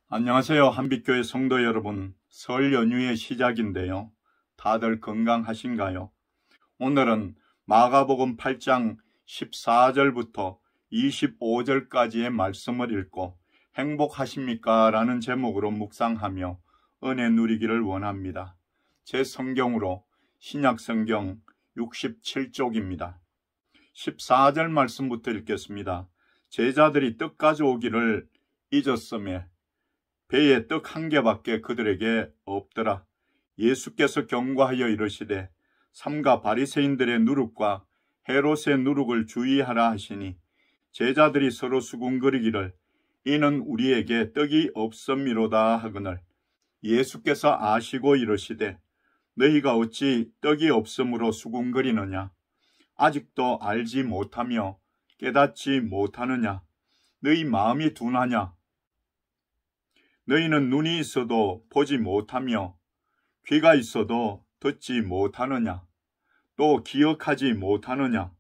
안녕하세요. 한빛교회 성도 여러분. 설 연휴의 시작인데요. 다들 건강하신가요? 오늘은 마가복음 8장 14절부터 25절까지의 말씀을 읽고 행복하십니까? 라는 제목으로 묵상하며 은혜 누리기를 원합니다. 제 성경으로 신약성경 67쪽입니다. 14절 말씀부터 읽겠습니다. 제자들이 떡 가져오기를 잊었음에 배에 떡 한 개밖에 그들에게 없더라. 예수께서 경고하여 이르시되 삼가 바리새인들의 누룩과 헤롯의 누룩을 주의하라 하시니 제자들이 서로 수군거리기를 이는 우리에게 떡이 없음이로다 하거늘 예수께서 아시고 이르시되 너희가 어찌 떡이 없음으로 수군거리느냐 아직도 알지 못하며 깨닫지 못하느냐 너희 마음이 둔하냐 너희는 눈이 있어도 보지 못하며 귀가 있어도 듣지 못하느냐 또 기억하지 못하느냐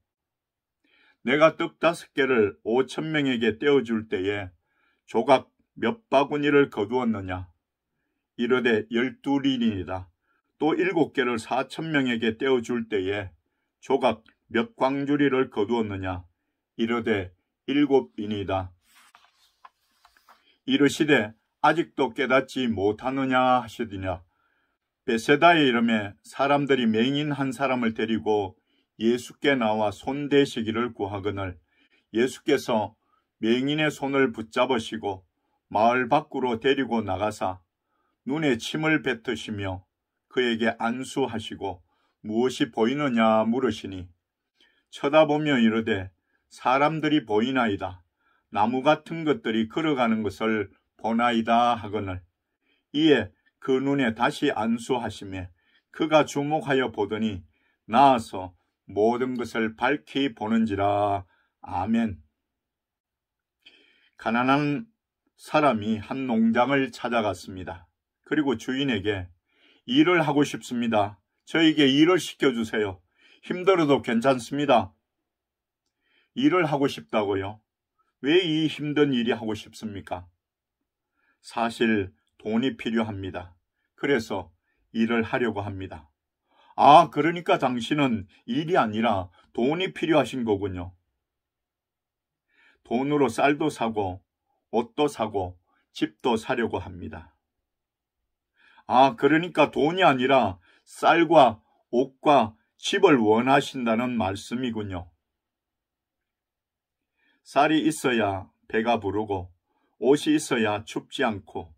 내가 떡 5개를 5,000명에게 떼어줄 때에 조각 몇 바구니를 거두었느냐 이르되 12린이다 또 7개를 4,000명에게 떼어줄 때에 조각 몇 광주리를 거두었느냐 이르되 7인이다 이르시되 아직도 깨닫지 못하느냐 하시더냐 베세다에 이름에 사람들이 맹인 한 사람을 데리고 예수께 나와 손대시기를 구하거늘 예수께서 맹인의 손을 붙잡으시고 마을 밖으로 데리고 나가사 눈에 침을 뱉으시며 그에게 안수하시고 무엇이 보이느냐 물으시니 쳐다보며 이르되 사람들이 보이나이다 나무 같은 것들이 걸어가는 것을 보나이다 하거늘 이에 그 눈에 다시 안수하시매 그가 주목하여 보더니 나아서 모든 것을 밝히 보는지라. 아멘. 가난한 사람이 한 농장을 찾아갔습니다. 그리고 주인에게 일을 하고 싶습니다. 저에게 일을 시켜주세요. 힘들어도 괜찮습니다. 일을 하고 싶다고요? 왜 이 힘든 일이 하고 싶습니까? 사실 돈이 필요합니다. 그래서 일을 하려고 합니다. 아, 그러니까 당신은 일이 아니라 돈이 필요하신 거군요. 돈으로 쌀도 사고 옷도 사고 집도 사려고 합니다. 아, 그러니까 돈이 아니라 쌀과 옷과 집을 원하신다는 말씀이군요. 쌀이 있어야 배가 부르고 옷이 있어야 춥지 않고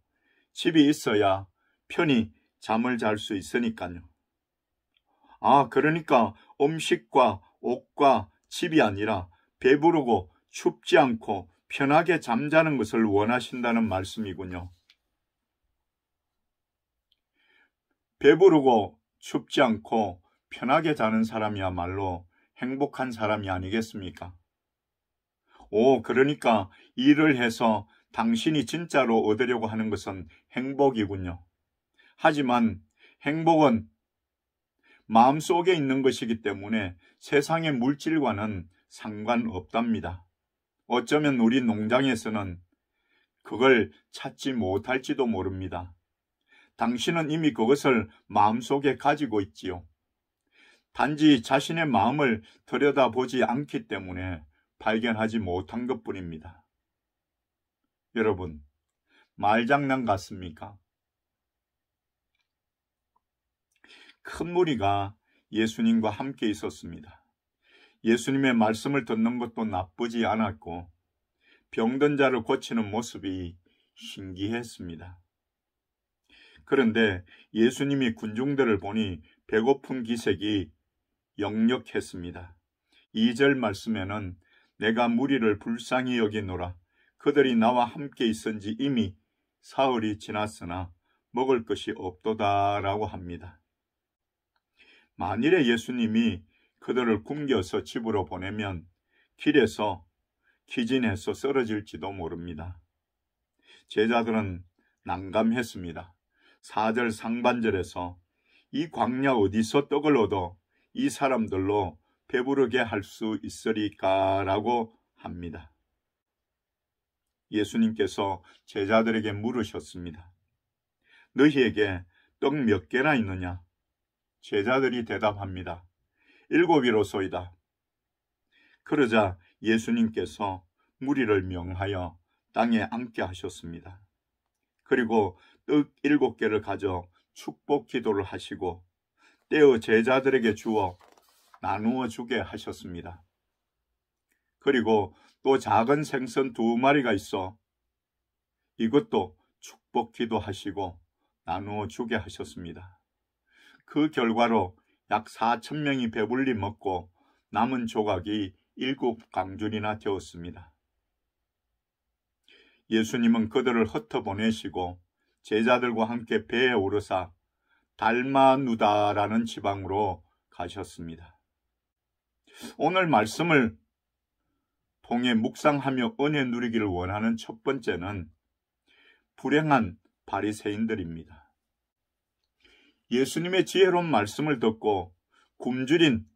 집이 있어야 편히 잠을 잘 수 있으니까요. 아, 그러니까 음식과 옷과 집이 아니라 배부르고 춥지 않고 편하게 잠자는 것을 원하신다는 말씀이군요. 배부르고 춥지 않고 편하게 자는 사람이야말로 행복한 사람이 아니겠습니까? 오, 그러니까 일을 해서 당신이 진짜로 얻으려고 하는 것은 행복이군요. 하지만 행복은 마음속에 있는 것이기 때문에 세상의 물질과는 상관없답니다. 어쩌면 우리 농장에서는 그걸 찾지 못할지도 모릅니다. 당신은 이미 그것을 마음속에 가지고 있지요. 단지 자신의 마음을 들여다보지 않기 때문에 발견하지 못한 것뿐입니다. 여러분, 말장난 같습니까? 큰 무리가 예수님과 함께 있었습니다. 예수님의 말씀을 듣는 것도 나쁘지 않았고 병든 자를 고치는 모습이 신기했습니다. 그런데 예수님이 군중들을 보니 배고픈 기색이 역력했습니다. 2절 말씀에는 내가 무리를 불쌍히 여기노라 그들이 나와 함께 있은지 이미 사흘이 지났으나 먹을 것이 없도다 라고 합니다. 만일에 예수님이 그들을 굶겨서 집으로 보내면 길에서 기진해서 쓰러질지도 모릅니다. 제자들은 난감했습니다. 4절 상반절에서 이 광야 어디서 떡을 얻어 이 사람들로 배부르게 할 수 있으리까 라고 합니다. 예수님께서 제자들에게 물으셨습니다. 너희에게 떡 몇 개나 있느냐? 제자들이 대답합니다. 7이로소이다. 그러자 예수님께서 무리를 명하여 땅에 앉게 하셨습니다. 그리고 떡 7개를 가져 축복 기도를 하시고 떼어 제자들에게 주어 나누어 주게 하셨습니다. 그리고 또 작은 생선 2마리가 있어 이것도 축복 기도하시고 나누어 주게 하셨습니다. 그 결과로 약 4,000명이 배불리 먹고 남은 조각이 7강줄이나 되었습니다. 예수님은 그들을 흩어보내시고 제자들과 함께 배에 오르사 달마누다라는 지방으로 가셨습니다. 오늘 말씀을 통해 묵상하며 은혜 누리기를 원하는 첫 번째는 불행한 바리새인들입니다. 예수님의 지혜로운 말씀을 듣고 굶주린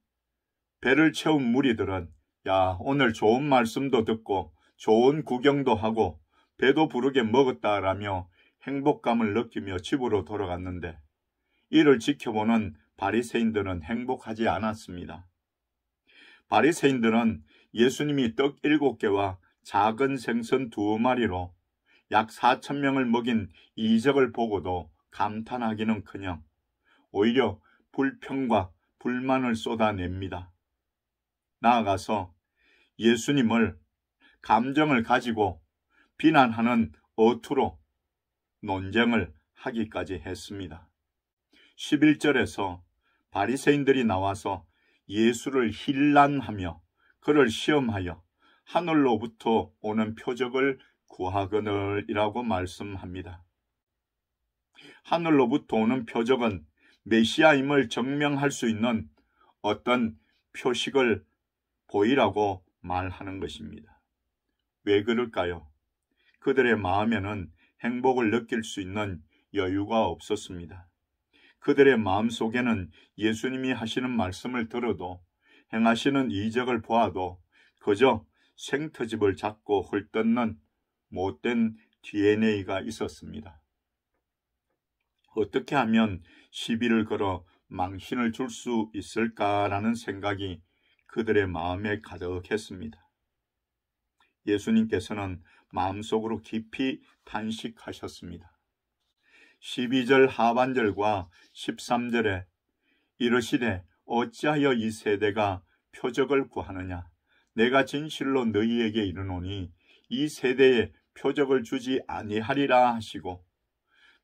배를 채운 무리들은 야, 오늘 좋은 말씀도 듣고 좋은 구경도 하고 배도 부르게 먹었다라며 행복감을 느끼며 집으로 돌아갔는데 이를 지켜보는 바리새인들은 행복하지 않았습니다. 바리새인들은 예수님이 떡 7개와 작은 생선 2마리로 약 4,000명을 먹인 이적을 보고도 감탄하기는커녕 오히려 불평과 불만을 쏟아냅니다. 나아가서 예수님을 감정을 가지고 비난하는 어투로 논쟁을 하기까지 했습니다. 11절에서 바리새인들이 나와서 예수를 힐난하며 그를 시험하여 하늘로부터 오는 표적을 구하거늘이라고 말씀합니다. 하늘로부터 오는 표적은 메시아임을 증명할 수 있는 어떤 표식을 보이라고 말하는 것입니다. 왜 그럴까요? 그들의 마음에는 행복을 느낄 수 있는 여유가 없었습니다. 그들의 마음속에는 예수님이 하시는 말씀을 들어도 행하시는 이적을 보아도 그저 생터집을 잡고 헐뜯는 못된 DNA가 있었습니다. 어떻게 하면 시비를 걸어 망신을 줄 수 있을까라는 생각이 그들의 마음에 가득했습니다. 예수님께서는 마음속으로 깊이 탄식하셨습니다. 12절 하반절과 13절에 이르시되 어찌하여 이 세대가 표적을 구하느냐? 내가 진실로 너희에게 이르노니 이 세대에 표적을 주지 아니하리라 하시고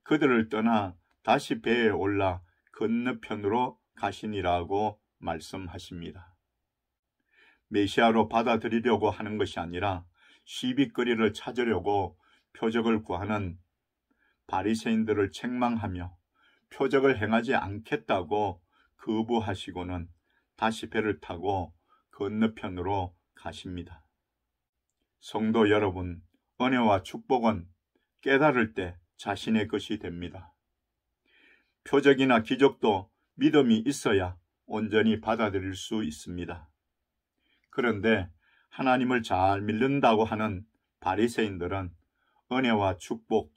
그들을 떠나 다시 배에 올라 건너편으로 가시니라고 말씀하십니다. 메시아로 받아들이려고 하는 것이 아니라 시비거리를 찾으려고 표적을 구하는 바리새인들을 책망하며 표적을 행하지 않겠다고 거부하시고는 다시 배를 타고 건너편으로 가십니다. 성도 여러분, 은혜와 축복은 깨달을 때 자신의 것이 됩니다. 표적이나 기적도 믿음이 있어야 온전히 받아들일 수 있습니다. 그런데 하나님을 잘 믿는다고 하는 바리새인들은 은혜와 축복,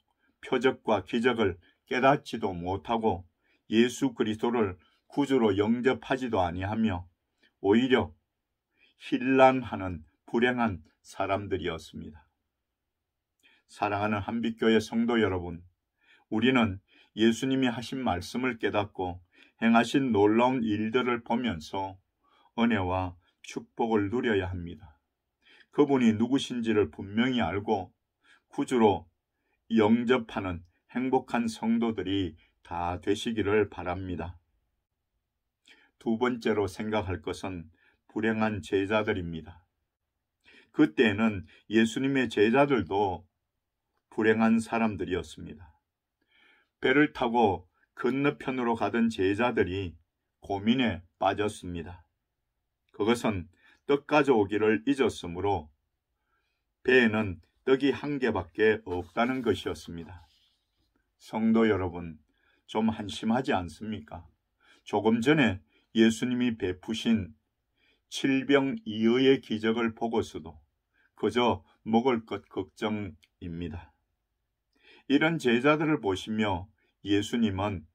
표적과 기적을 깨닫지도 못하고 예수 그리스도를 구주로 영접하지도 아니하며 오히려 힐난하는 불행한 사람들이었습니다. 사랑하는 한빛교회 성도 여러분, 우리는 예수님이 하신 말씀을 깨닫고 행하신 놀라운 일들을 보면서 은혜와 축복을 누려야 합니다. 그분이 누구신지를 분명히 알고 구주로 영접하는 행복한 성도들이 다 되시기를 바랍니다. 두 번째로 생각할 것은 불행한 제자들입니다. 그때는 예수님의 제자들도 불행한 사람들이었습니다. 배를 타고 건너편으로 가던 제자들이 고민에 빠졌습니다. 그것은 떡 가져오기를 잊었으므로 배에는 떡이 1개밖에 없다는 것이었습니다. 성도 여러분, 좀 한심하지 않습니까? 조금 전에 예수님이 베푸신 7병 2의의 기적을 보고서도 그저 먹을 것 걱정입니다. 이런 제자들을 보시며 예수님은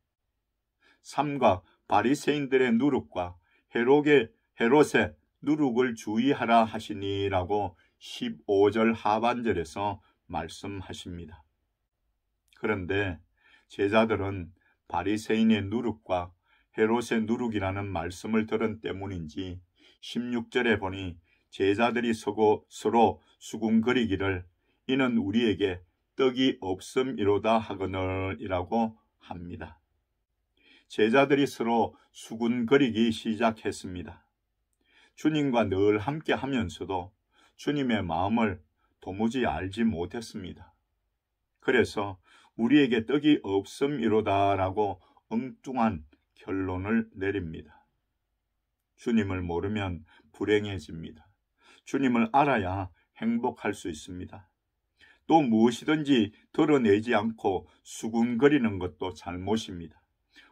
삼가 바리새인들의 누룩과 헤롯의 누룩을 주의하라 하시니라고 15절 하반절에서 말씀하십니다. 그런데 제자들은 바리새인의 누룩과 헤롯의 누룩이라는 말씀을 들은 때문인지 16절에 보니 제자들이 서로 수군거리기를 이는 우리에게 떡이 없음이로다 하거늘이라고 합니다. 제자들이 서로 수군거리기 시작했습니다. 주님과 늘 함께 하면서도 주님의 마음을 도무지 알지 못했습니다. 그래서 우리에게 떡이 없음이로다라고 엉뚱한 결론을 내립니다. 주님을 모르면 불행해집니다. 주님을 알아야 행복할 수 있습니다. 또 무엇이든지 드러내지 않고 수군거리는 것도 잘못입니다.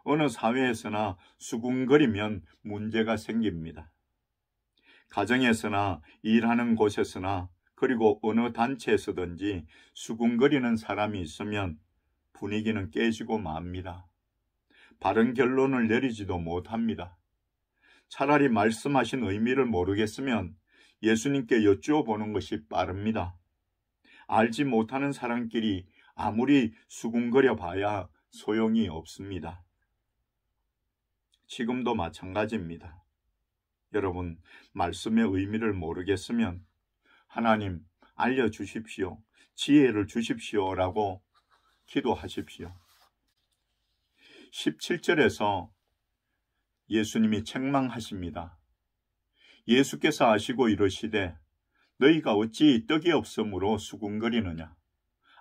어느 사회에서나 수군거리면 문제가 생깁니다. 가정에서나 일하는 곳에서나 그리고 어느 단체에서든지 수군거리는 사람이 있으면 분위기는 깨지고 맙니다. 바른 결론을 내리지도 못합니다. 차라리 말씀하신 의미를 모르겠으면 예수님께 여쭈어보는 것이 빠릅니다. 알지 못하는 사람끼리 아무리 수군거려 봐야 소용이 없습니다. 지금도 마찬가지입니다. 여러분, 말씀의 의미를 모르겠으면 하나님 알려주십시오. 지혜를 주십시오라고 기도하십시오. 17절에서 예수님이 책망하십니다. 예수께서 아시고 이르시되 너희가 어찌 떡이 없으므로 수군거리느냐?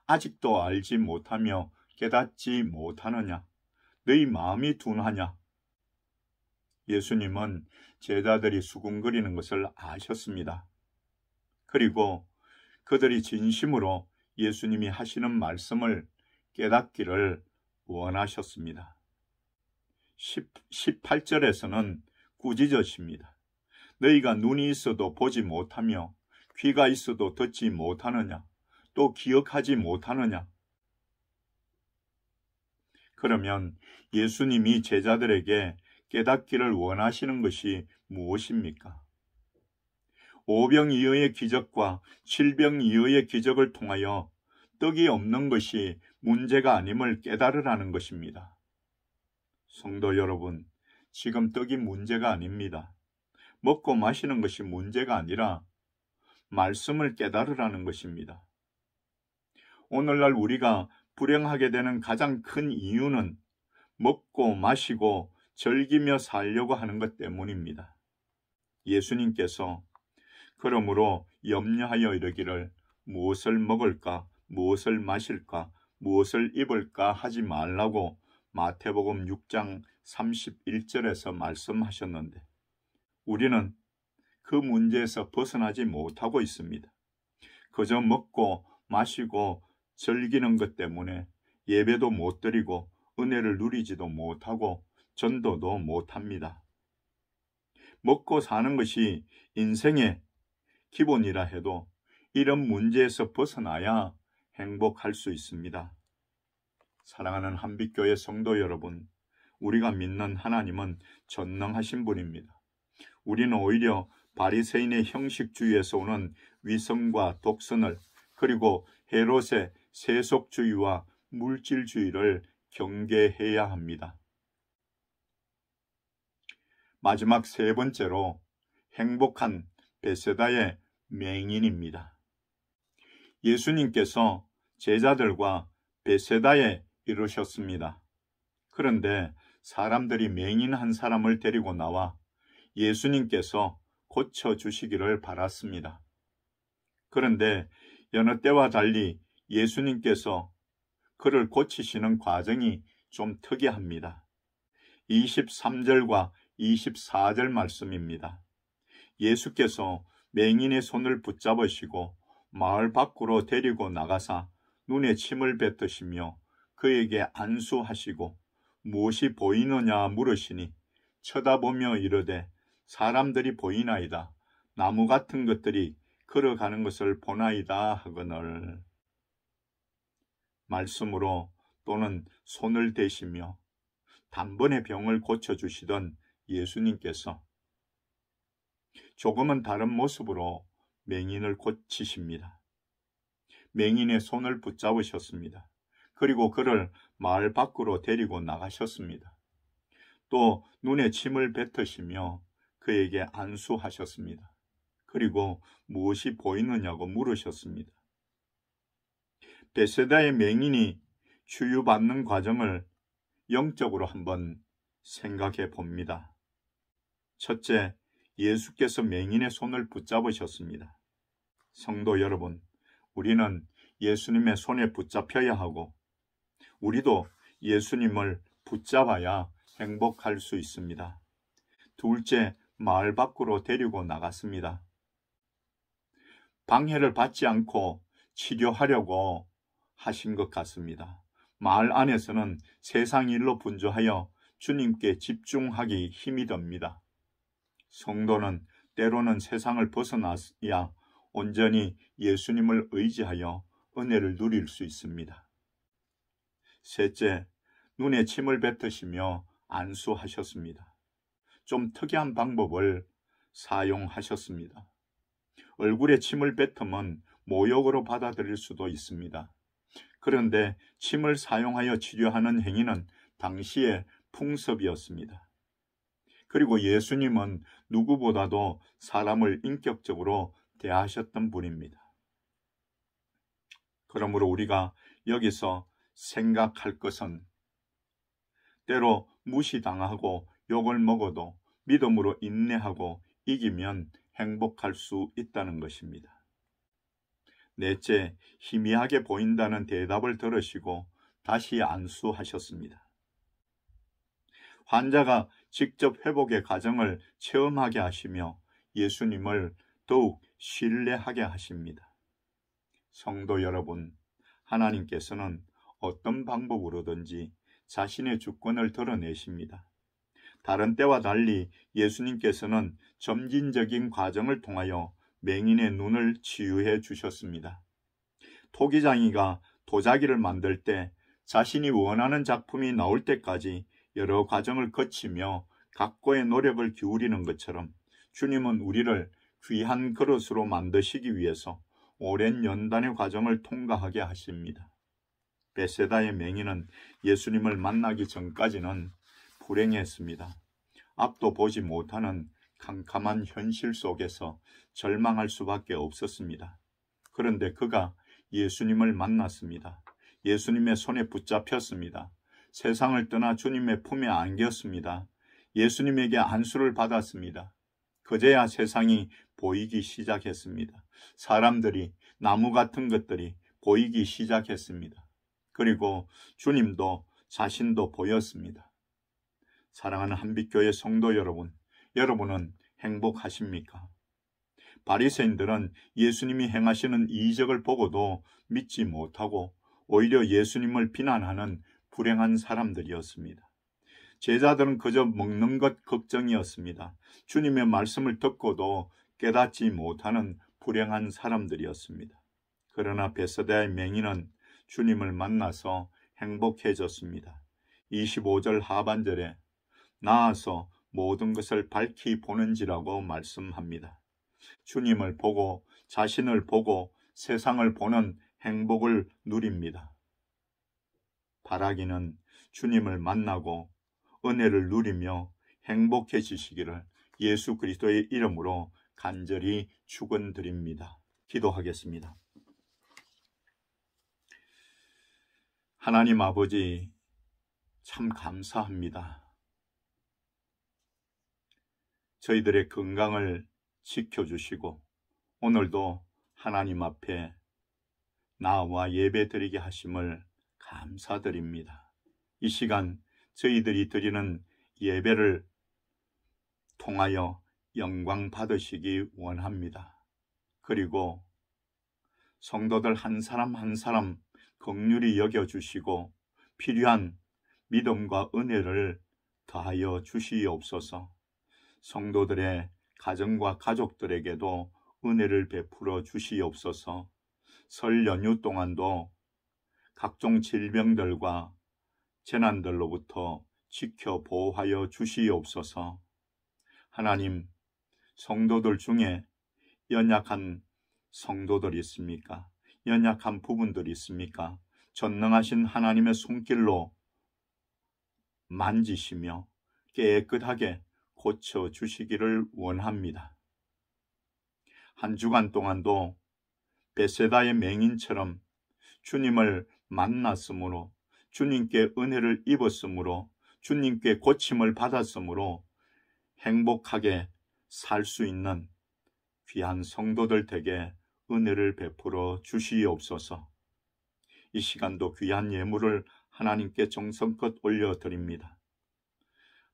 아직도 알지 못하며 깨닫지 못하느냐? 너희 마음이 둔하냐? 예수님은 제자들이 수군거리는 것을 아셨습니다. 그리고 그들이 진심으로 예수님이 하시는 말씀을 깨닫기를 원하셨습니다. 18절에서는 꾸짖으십니다. 너희가 눈이 있어도 보지 못하며 귀가 있어도 듣지 못하느냐? 또 기억하지 못하느냐? 그러면 예수님이 제자들에게 깨닫기를 원하시는 것이 무엇입니까? 오병이어의 기적과 칠병이어의 기적을 통하여 떡이 없는 것이 문제가 아님을 깨달으라는 것입니다. 성도 여러분, 지금 떡이 문제가 아닙니다. 먹고 마시는 것이 문제가 아니라 말씀을 깨달으라는 것입니다. 오늘날 우리가 불행하게 되는 가장 큰 이유는 먹고 마시고 즐기며 살려고 하는 것 때문입니다. 예수님께서 그러므로 염려하여 이르기를 무엇을 먹을까, 무엇을 마실까, 무엇을 입을까 하지 말라고 마태복음 6장 31절에서 말씀하셨는데 우리는 그 문제에서 벗어나지 못하고 있습니다. 그저 먹고 마시고 즐기는 것 때문에 예배도 못 드리고 은혜를 누리지도 못하고 전도도 못합니다. 먹고 사는 것이 인생의 기본이라 해도 이런 문제에서 벗어나야 행복할 수 있습니다. 사랑하는 한빛교회 성도 여러분, 우리가 믿는 하나님은 전능하신 분입니다. 우리는 오히려 바리새인의 형식주의에서 오는 위선과 독선을 그리고 헤롯의 세속주의와 물질주의를 경계해야 합니다. 마지막 세 번째로 행복한 베세다의 맹인입니다. 예수님께서 제자들과 베세다에 이르셨습니다. 그런데 사람들이 맹인 한 사람을 데리고 나와 예수님께서 고쳐주시기를 바랐습니다. 그런데 여느 때와 달리 예수님께서 그를 고치시는 과정이 좀 특이합니다. 23절과 24절 말씀입니다. 예수께서 맹인의 손을 붙잡으시고 마을 밖으로 데리고 나가사 눈에 침을 뱉으시며 그에게 안수하시고 무엇이 보이느냐 물으시니 쳐다보며 이르되 사람들이 보이나이다. 나무 같은 것들이 걸어가는 것을 보나이다 하거늘. 말씀으로 또는 손을 대시며 단번에 병을 고쳐주시던 예수님께서 조금은 다른 모습으로 맹인을 고치십니다. 맹인의 손을 붙잡으셨습니다. 그리고 그를 마을 밖으로 데리고 나가셨습니다. 또 눈에 침을 뱉으시며 그에게 안수하셨습니다. 그리고 무엇이 보이느냐고 물으셨습니다. 베세다의 맹인이 치유받는 과정을 영적으로 한번 생각해 봅니다. 첫째, 예수께서 맹인의 손을 붙잡으셨습니다. 성도 여러분, 우리는 예수님의 손에 붙잡혀야 하고 우리도 예수님을 붙잡아야 행복할 수 있습니다. 둘째, 마을 밖으로 데리고 나갔습니다. 방해를 받지 않고 치료하려고 하신 것 같습니다. 마을 안에서는 세상 일로 분주하여 주님께 집중하기 힘이 듭니다. 성도는 때로는 세상을 벗어나야 온전히 예수님을 의지하여 은혜를 누릴 수 있습니다. 셋째, 눈에 침을 뱉으시며 안수하셨습니다. 좀 특이한 방법을 사용하셨습니다. 얼굴에 침을 뱉으면 모욕으로 받아들일 수도 있습니다. 그런데 침을 사용하여 치료하는 행위는 당시의 풍습이었습니다. 그리고 예수님은 누구보다도 사람을 인격적으로 대하셨던 분입니다. 그러므로 우리가 여기서 생각할 것은 때로 무시당하고 욕을 먹어도 믿음으로 인내하고 이기면 행복할 수 있다는 것입니다. 넷째, 희미하게 보인다는 대답을 들으시고 다시 안수하셨습니다. 환자가 직접 회복의 과정을 체험하게 하시며 예수님을 더욱 신뢰하게 하십니다. 성도 여러분, 하나님께서는 어떤 방법으로든지 자신의 주권을 드러내십니다. 다른 때와 달리 예수님께서는 점진적인 과정을 통하여 맹인의 눈을 치유해 주셨습니다. 토기장이가 도자기를 만들 때 자신이 원하는 작품이 나올 때까지 여러 과정을 거치며 각고의 노력을 기울이는 것처럼 주님은 우리를 귀한 그릇으로 만드시기 위해서 오랜 연단의 과정을 통과하게 하십니다. 베세다의 맹인은 예수님을 만나기 전까지는 불행했습니다. 앞도 보지 못하는 캄캄한 현실 속에서 절망할 수밖에 없었습니다. 그런데 그가 예수님을 만났습니다. 예수님의 손에 붙잡혔습니다. 세상을 떠나 주님의 품에 안겼습니다. 예수님에게 안수를 받았습니다. 그제야 세상이 보이기 시작했습니다. 사람들이, 나무 같은 것들이 보이기 시작했습니다. 그리고 주님도 자신도 보였습니다. 사랑하는 한빛교회 성도 여러분, 여러분은 행복하십니까? 바리새인들은 예수님이 행하시는 이적을 보고도 믿지 못하고 오히려 예수님을 비난하는 불행한 사람들이었습니다. 제자들은 그저 먹는 것 걱정이었습니다. 주님의 말씀을 듣고도 깨닫지 못하는 불행한 사람들이었습니다. 그러나 베세다의 맹인은 주님을 만나서 행복해졌습니다. 25절 하반절에 나아서 모든 것을 밝히 보는지라고 말씀합니다. 주님을 보고 자신을 보고 세상을 보는 행복을 누립니다. 바라기는 주님을 만나고 은혜를 누리며 행복해지시기를 예수 그리스도의 이름으로 간절히 축원드립니다. 기도하겠습니다. 하나님 아버지, 참 감사합니다. 저희들의 건강을 지켜주시고 오늘도 하나님 앞에 나와 예배드리게 하심을 감사드립니다. 이 시간 저희들이 드리는 예배를 통하여 영광 받으시기 원합니다. 그리고 성도들 한 사람 한 사람 긍휼히 여겨주시고 필요한 믿음과 은혜를 더하여 주시옵소서. 성도들의 가정과 가족들에게도 은혜를 베풀어 주시옵소서. 설 연휴 동안도 각종 질병들과 재난들로부터 지켜 보호하여 주시옵소서. 하나님, 성도들 중에 연약한 성도들이 있습니까? 연약한 부분들이 있습니까? 전능하신 하나님의 손길로 만지시며 깨끗하게 고쳐주시기를 원합니다. 한 주간 동안도 베세다의 맹인처럼 주님을 만났으므로, 주님께 은혜를 입었으므로, 주님께 고침을 받았으므로 행복하게 살 수 있는 귀한 성도들 댁에 은혜를 베풀어 주시옵소서. 이 시간도 귀한 예물을 하나님께 정성껏 올려드립니다.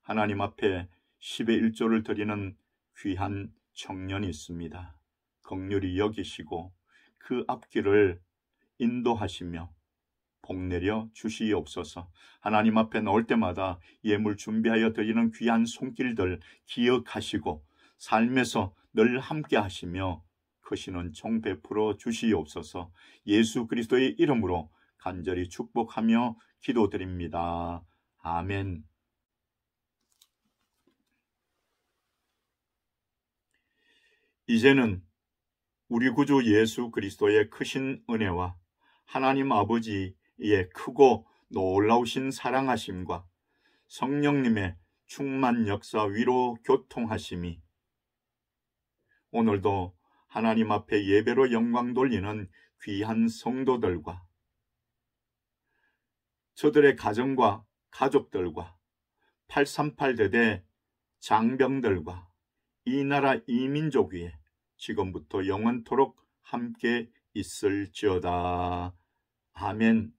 하나님 앞에 10의 1조를 드리는 귀한 청년이 있습니다. 긍휼히 여기시고 그 앞길을 인도하시며 복내려 주시옵소서. 하나님 앞에 나올 때마다 예물 준비하여 드리는 귀한 손길들 기억하시고 삶에서 늘 함께 하시며 크시는 종 베풀어 주시옵소서. 예수 그리스도의 이름으로 간절히 축복하며 기도드립니다. 아멘. 이제는 우리 구주 예수 그리스도의 크신 은혜와 하나님 아버지의 크고 놀라우신 사랑하심과 성령님의 충만 역사 위로 교통하심이 오늘도 하나님 앞에 예배로 영광 돌리는 귀한 성도들과 저들의 가정과 가족들과 838대대 장병들과 이 나라 이 민족 위에 지금부터 영원토록 함께 있을지어다. 아멘.